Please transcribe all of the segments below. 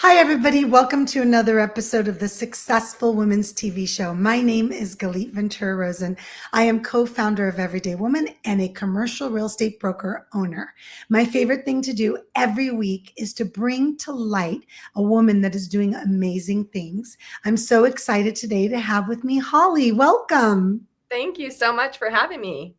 Hi, everybody. Welcome to another episode of the Successful Women's TV show. My name is Galit Ventura Rosen. I am co-founder of Everyday Woman and a commercial real estate broker owner. My favorite thing to do every week is to bring to light a woman that is doing amazing things. I'm so excited today to have with me Hawley. Welcome. Thank you so much for having me.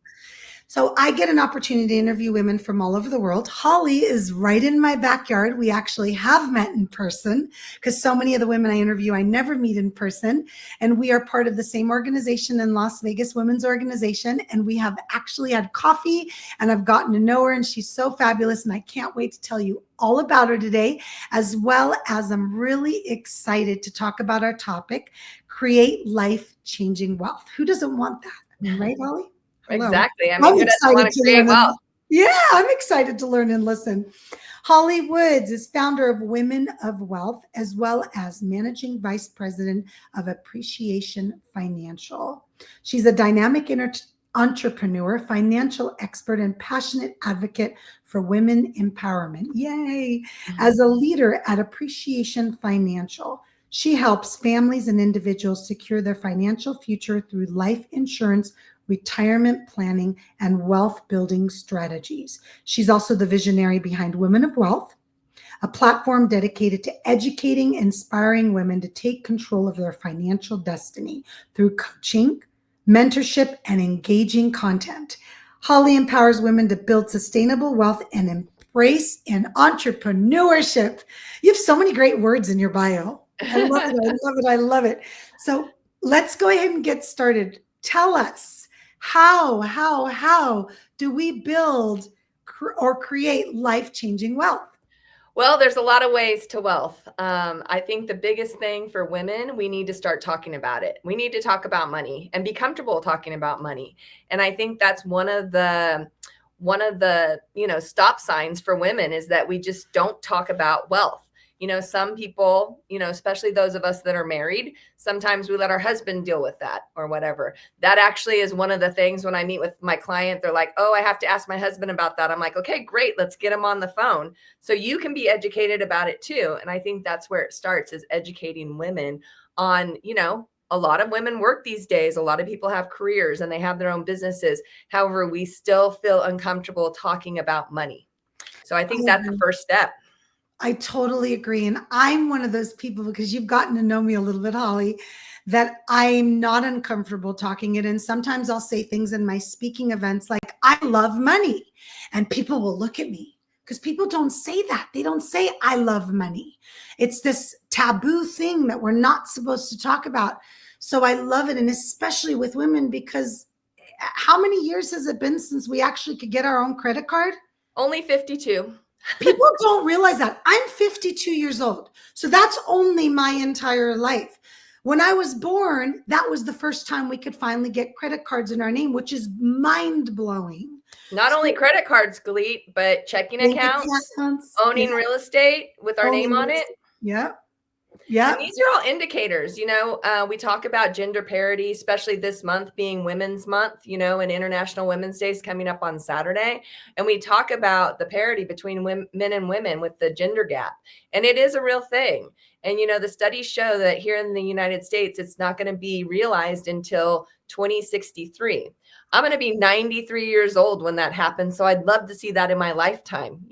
So I get an opportunity to interview women from all over the world. Hawley is right in my backyard. We actually have met in person because so many of the women I interview, I never meet in person. And we are part of the same organization in Las Vegas, Women's Organization. And we have actually had coffee and I've gotten to know her and she's so fabulous. And I can't wait to tell you all about her today, as well as I'm really excited to talk about our topic, create life-changing wealth. Who doesn't want that? Right, Hawley? Hello. Exactly. I mean, I'm who doesn't want excited to to create learn. wealth? Yeah, I'm excited to learn and listen. Hawley Woods is founder of Women of Wealth, as well as managing vice president of Appreciation Financial. She's a dynamic entrepreneur, financial expert, and passionate advocate for women empowerment. Yay! As a leader at Appreciation Financial, she helps families and individuals secure their financial future through life insurance, retirement planning, and wealth building strategies. She's also the visionary behind Women of Wealth, a platform dedicated to educating, inspiring women to take control of their financial destiny through coaching, mentorship, and engaging content. Hawley empowers women to build sustainable wealth and embrace in entrepreneurship. You have so many great words in your bio. I love it. I love it. I love it. So let's go ahead and get started. Tell us how do we build or create life-changing wealth? Well, there's a lot of ways to wealth. I think the biggest thing for women, we need to start talking about it. We need to talk about money and be comfortable talking about money. And I think that's one of the stop signs for women is that we just don't talk about wealth. Some people, especially those of us that are married, sometimes we let our husband deal with that or whatever. That actually is one of the things when I meet with my client, they're like, oh, I have to ask my husband about that. I'm like, okay, great. Let's get him on the phone so you can be educated about it too. And I think that's where it starts, is educating women on, a lot of women work these days. A lot of people have careers and they have their own businesses. However, we still feel uncomfortable talking about money. So I think that's the first step. I totally agree. And I'm one of those people, because you've gotten to know me a little bit, Hawley, that I'm not uncomfortable talking it. And sometimes I'll say things in my speaking events like, I love money. And people will look at me because people don't say that. They don't say, I love money. It's this taboo thing that we're not supposed to talk about. So I love it. And especially with women, because how many years has it been since we actually could get our own credit card? Only 52. People don't realize that. I'm 52 years old. So that's only my entire life. When I was born, that was the first time we could finally get credit cards in our name, which is mind blowing. Not only credit cards, Galit, but checking accounts, owning real estate with our name on it. Yeah. Yeah. And these are all indicators. We talk about gender parity, especially this month being Women's Month, and International Women's Day is coming up on Saturday. And we talk about the parity between men and women with the gender gap. And it is a real thing. And, the studies show that here in the United States, it's not going to be realized until 2063. I'm going to be 93 years old when that happens. So I'd love to see that in my lifetime,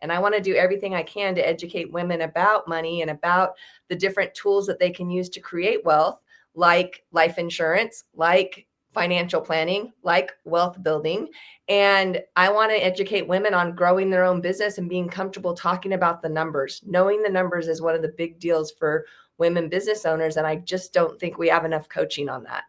and I want to do everything I can to educate women about money and about the different tools that they can use to create wealth, like life insurance, like financial planning, like wealth building. And I want to educate women on growing their own business and being comfortable talking about the numbers. Knowing the numbers is one of the big deals for women business owners. And I just don't think we have enough coaching on that.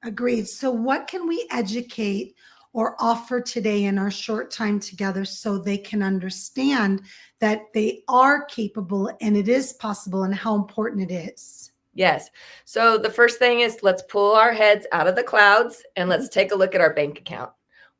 Agreed. So what can we educate or offer today in our short time together so they can understand that they are capable and it is possible and how important it is? Yes. So the first thing is, let's pull our heads out of the clouds and let's take a look at our bank account.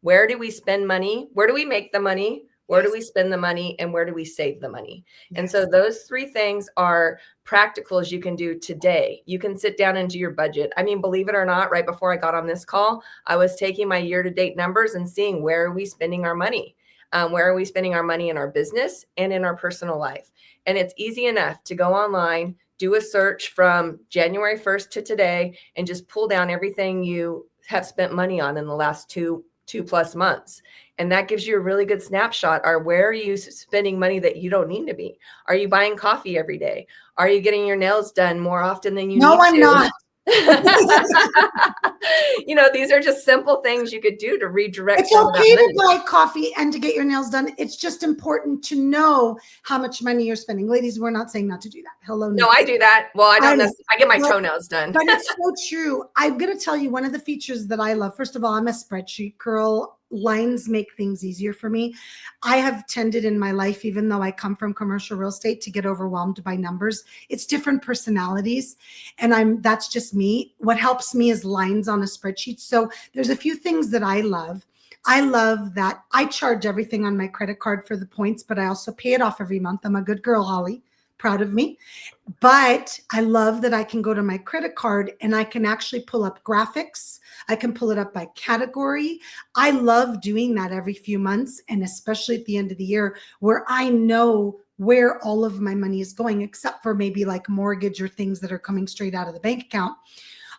Where do we spend money? Where do we make the money? Where do we spend the money, and where do we save the money? Yes. And so those three things are practicals you can do today. You can sit down and do your budget. I mean, believe it or not, right before I got on this call, I was taking my year-to-date numbers and seeing where are we spending our money? Where are we spending our money in our business and in our personal life? And it's easy enough to go online, do a search from January 1st to today, and just pull down everything you have spent money on in the last two plus months. And that gives you a really good snapshot. Or where are you spending money that you don't need to be? Are you buying coffee every day? Are you getting your nails done more often than you need to? No, I'm not. These are just simple things you could do to redirect. It's okay to buy coffee and to get your nails done. It's just important to know how much money you're spending. Ladies, we're not saying not to do that. Hello. No, I do that. Well, I don't necessarily. I get my toenails done. But it's so true. I'm going to tell you one of the features that I love. First of all, I'm a spreadsheet girl. Lines make things easier for me. I have tended in my life, even though I come from commercial real estate, to get overwhelmed by numbers. It's different personalities, and that's just me. What helps me is lines on a spreadsheet. So there's a few things that I love. I love that I charge everything on my credit card for the points, but I also pay it off every month. I'm a good girl, Hawley. Proud of me. But I love that I can go to my credit card and I can actually pull up graphics. I can pull it up by category. I love doing that every few months, and especially at the end of the year, where I know where all of my money is going, except for maybe like mortgage or things that are coming straight out of the bank account.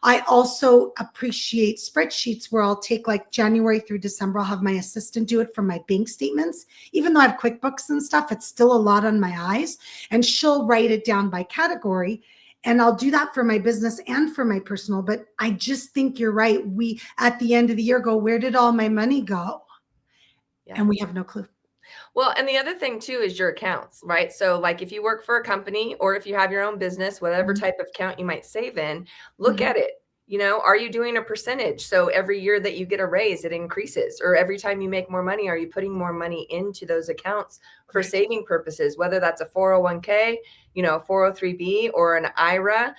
I also appreciate spreadsheets where I'll take like January through December. I'll have my assistant do it from my bank statements. Even though I have QuickBooks and stuff, it's still a lot on my eyes. And she'll write it down by category. And I'll do that for my business and for my personal. But I just think you're right. We, at the end of the year, go, where did all my money go? Yeah. And we have no clue. Well, and the other thing too is your accounts, right? So like if you work for a company or if you have your own business, whatever type of account you might save in, look at it. Are you doing a percentage? So every year that you get a raise, it increases. Or every time you make more money, are you putting more money into those accounts for saving purposes, whether that's a 401k, a 403b or an IRA?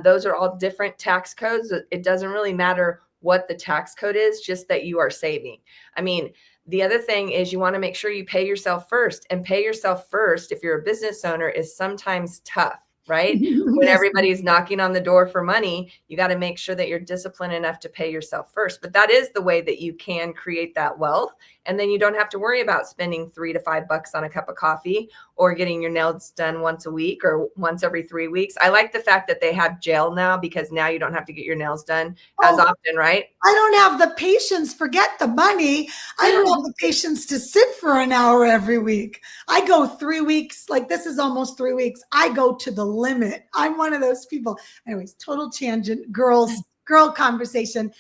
Those are all different tax codes. It doesn't really matter what the tax code is, just that you are saving. I mean, the other thing is you want to make sure you pay yourself first, and pay yourself first if you're a business owner is sometimes tough, right? When everybody's knocking on the door for money, you got to make sure that you're disciplined enough to pay yourself first. But that is the way that you can create that wealth. And then you don't have to worry about spending $3 to $5 on a cup of coffee or getting your nails done once a week or once every 3 weeks. I like the fact that they have gel now, because now you don't have to get your nails done as often, right? I don't have the patience. Forget the money. I don't have the patience to sit for an hour every week. I go 3 weeks. Like this is almost 3 weeks. I go to the limit. I'm one of those people. Anyways, total tangent, girl conversation.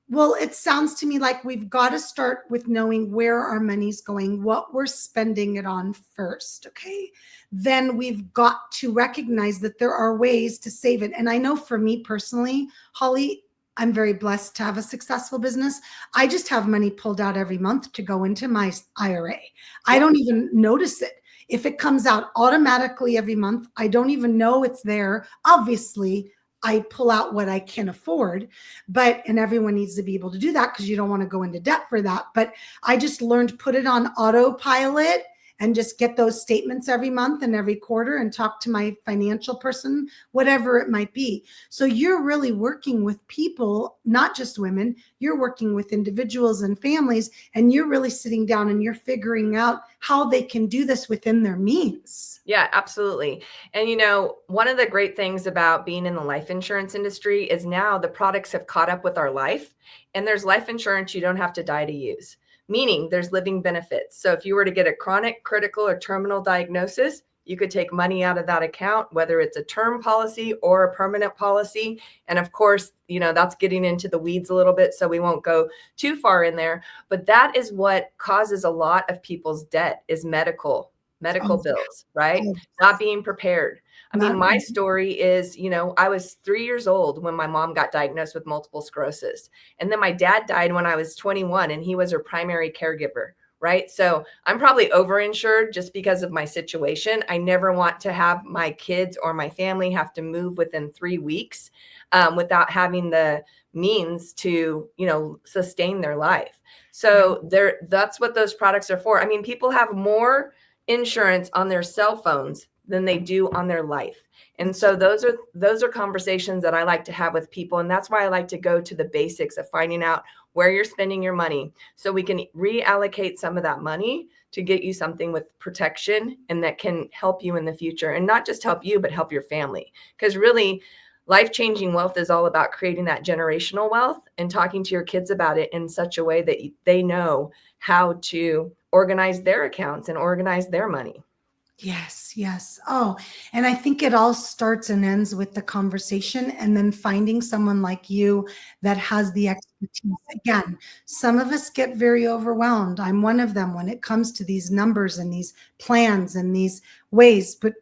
Well, it sounds to me like we've got to start with knowing where our money's going, what we're spending it on first, okay? Then we've got to recognize that there are ways to save it. And I know for me personally, Hawley, I'm very blessed to have a successful business. I just have money pulled out every month to go into my IRA. I don't even notice it. If it comes out automatically every month, I don't even know it's there. Obviously, I pull out what I can afford, and everyone needs to be able to do that because you don't want to go into debt for that. But I just learned, put it on autopilot and just get those statements every month and every quarter and talk to my financial person, whatever it might be. So you're really working with people, not just women, you're working with individuals and families, and you're really sitting down and you're figuring out how they can do this within their means. Yeah, absolutely. And one of the great things about being in the life insurance industry is now the products have caught up with our life, and there's life insurance you don't have to die to use. Meaning there's living benefits. So if you were to get a chronic, critical, or terminal diagnosis, you could take money out of that account, whether it's a term policy or a permanent policy. And of course, that's getting into the weeds a little bit, so we won't go too far in there. But that is what causes a lot of people's debt, is medical bills, right? Not being prepared. I mean, my story is, I was 3 years old when my mom got diagnosed with multiple sclerosis. And then my dad died when I was 21, and he was her primary caregiver, right? So I'm probably overinsured just because of my situation. I never want to have my kids or my family have to move within 3 weeks without having the means to, sustain their life. So that's what those products are for. I mean, people have more insurance on their cell phones than they do on their life. And so those are conversations that I like to have with people. And that's why I like to go to the basics of finding out where you're spending your money, so we can reallocate some of that money to get you something with protection and that can help you in the future, and not just help you, but help your family. Because really, life-changing wealth is all about creating that generational wealth and talking to your kids about it in such a way that they know how to organize their accounts and organize their money. Yes, yes. Oh, and I think it all starts and ends with the conversation, and then finding someone like you that has the expertise. Again, some of us get very overwhelmed. I'm one of them when it comes to these numbers and these plans and these ways. But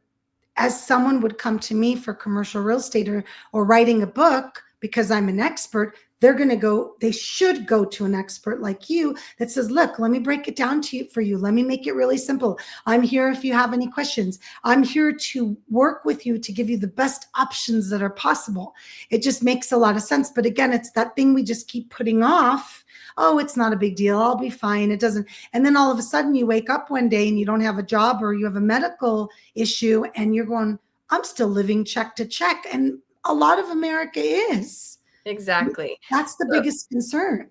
as someone would come to me for commercial real estate or writing a book, because I'm an expert, they should go to an expert like you that says, look, let me break it down to you for you. Let me make it really simple. I'm here if you have any questions. I'm here to work with you to give you the best options that are possible. It just makes a lot of sense. But again, it's that thing we just keep putting off. Oh, it's not a big deal. I'll be fine. It doesn't. And then all of a sudden you wake up one day and you don't have a job, or you have a medical issue and you're going, I'm still living check to check. And a lot of America is. Exactly. That's the biggest concern.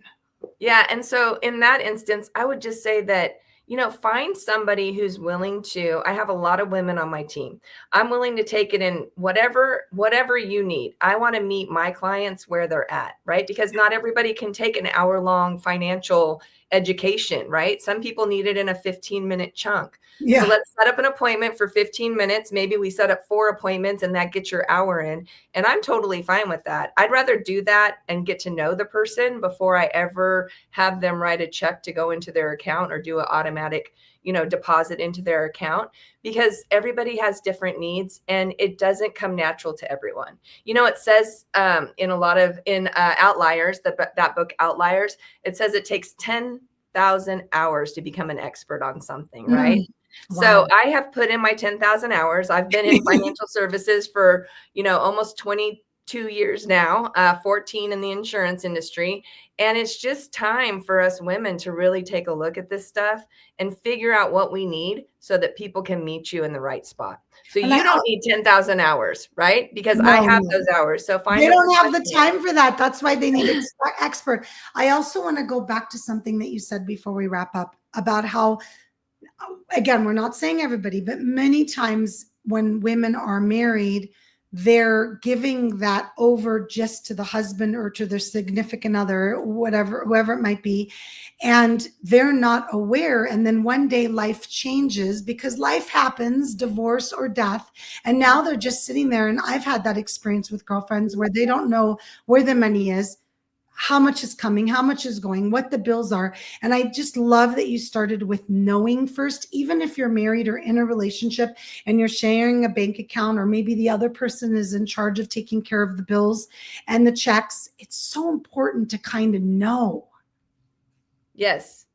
Yeah. And so in that instance, I would just say that, find somebody who's willing to. I have a lot of women on my team. I'm willing to take it in whatever you need. I want to meet my clients where they're at, right? Because not everybody can take an hour-long financial education, right? Some people need it in a 15-minute chunk. Yeah. So let's set up an appointment for 15 minutes. Maybe we set up 4 appointments and that gets your hour in. And I'm totally fine with that. I'd rather do that and get to know the person before I ever have them write a check to go into their account or do an automatic, deposit into their account, because everybody has different needs and it doesn't come natural to everyone. It says in Outliers, that book Outliers, it says it takes 10,000 hours to become an expert on something, right? Wow. So I have put in my 10,000 hours. I've been in financial services for, almost 22 years now, 14 in the insurance industry. And it's just time for us women to really take a look at this stuff and figure out what we need so that people can meet you in the right spot. So you don't need 10,000 hours, right? Because I have those hours. So they don't have the time for that. That's why they need an expert. I also want to go back to something that you said before we wrap up about how, again, we're not saying everybody, but many times when women are married, they're giving that over just to the husband or to their significant other, whoever it might be, and they're not aware. And then one day life changes because life happens, divorce or death, and now they're just sitting there. And I've had that experience with girlfriends where they don't know where the money is, how much is coming, how much is going, what the bills are. And I just love that you started with knowing first, even if you're married or in a relationship and you're sharing a bank account, or maybe the other person is in charge of taking care of the bills and the checks. It's so important to kind of know. Yes.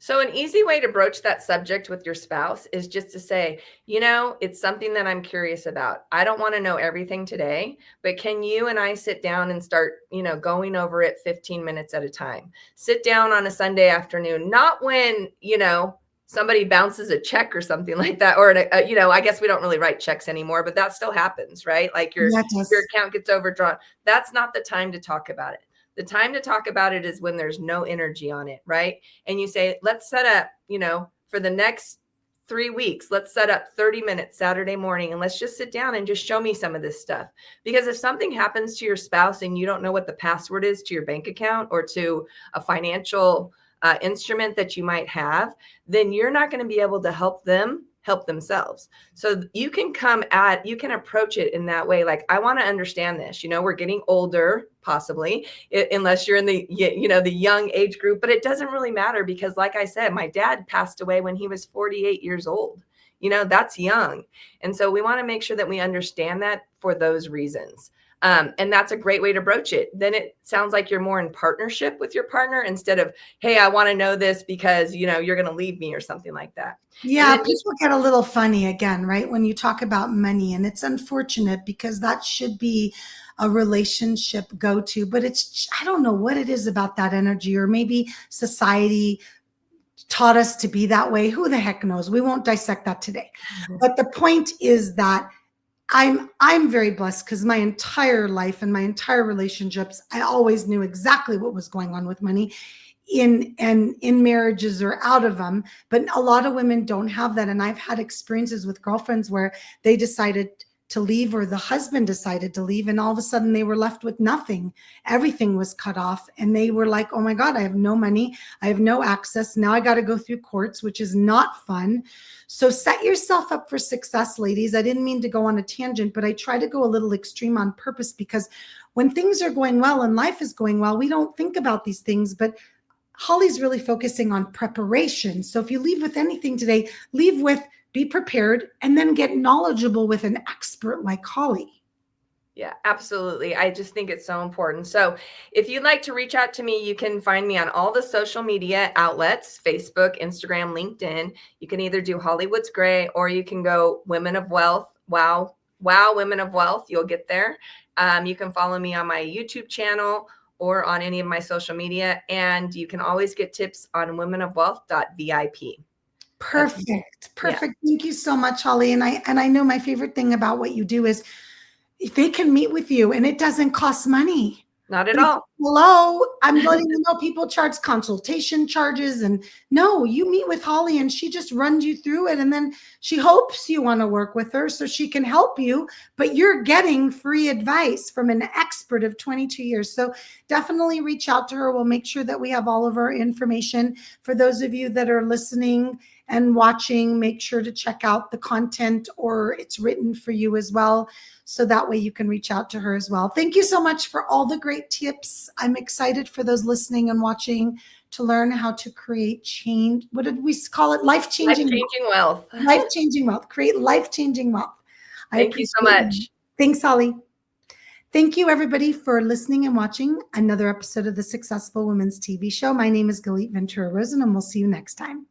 So an easy way to broach that subject with your spouse is just to say, it's something that I'm curious about. I don't want to know everything today, but can you and I sit down and start, going over it 15 minutes at a time? Sit down on a Sunday afternoon, not when, somebody bounces a check or something like that. Or, I guess we don't really write checks anymore, but that still happens, right? Like your account gets overdrawn. That's not the time to talk about it. The time to talk about it is when there's no energy on it, right? And you say, let's set up, for the next 3 weeks, let's set up 30 minutes Saturday morning, and let's just sit down and just show me some of this stuff. Because if something happens to your spouse and you don't know what the password is to your bank account or to a financial instrument that you might have, then you're not going to be able to help them help themselves. So you can approach it in that way. Like, I want to understand this, we're getting older, possibly, unless you're in the young age group, but it doesn't really matter because, like I said, my dad passed away when he was 48 years old. That's young. And so we want to make sure that we understand that for those reasons. And that's a great way to broach it. Then it sounds like you're more in partnership with your partner instead of, hey, I want to know this because, you're going to leave me or something like that. Yeah, people get a little funny again, right? When you talk about money, and it's unfortunate because that should be a relationship go-to, but I don't know what it is about that energy, or maybe society taught us to be that way. Who the heck knows? We won't dissect that today. Mm-hmm. But the point is that I'm very blessed because my entire life and my entire relationships, I always knew exactly what was going on with money in marriages or out of them. But a lot of women don't have that. And I've had experiences with girlfriends where they decided to leave, or the husband decided to leave, and all of a sudden they were left with nothing. Everything was cut off, and they were like, oh my God, I have no money, I have no access, now I got to go through courts, which is not fun. So set yourself up for success, ladies. I didn't mean to go on a tangent, but I try to go a little extreme on purpose, because when things are going well and life is going well, we don't think about these things. But Hawley's really focusing on preparation. So if you leave with anything today, leave with be prepared, and then get knowledgeable with an expert like Hawley. Yeah, absolutely. I just think it's so important. So if you'd like to reach out to me, you can find me on all the social media outlets, Facebook, Instagram, LinkedIn. You can either do Hawley Woods Gray, or you can go Women of Wealth. Wow, Women of Wealth. You'll get there. You can follow me on my YouTube channel or on any of my social media. And you can always get tips on womenofwealth.vip. Perfect. Yeah. Thank you so much, Hawley. And I know my favorite thing about what you do is if they can meet with you and it doesn't cost money. Not at all. Hello, I'm letting you know people charge consultation charges, and no, you meet with Hawley and she just runs you through it, and then she hopes you want to work with her so she can help you, but you're getting free advice from an expert of 22 years. So definitely reach out to her. We'll make sure that we have all of our information. For those of you that are listening and watching, make sure to check out the content, or it's written for you as well. So that way you can reach out to her as well. Thank you so much for all the great tips. I'm excited for those listening and watching to learn how to create change. What did we call it? Life-changing wealth. Life-changing wealth. Create life-changing wealth. Thank you so much. Thanks, Hawley. Thank you, everybody, for listening and watching another episode of the Successful Women's TV Show. My name is Galit Ventura Rosen, and we'll see you next time.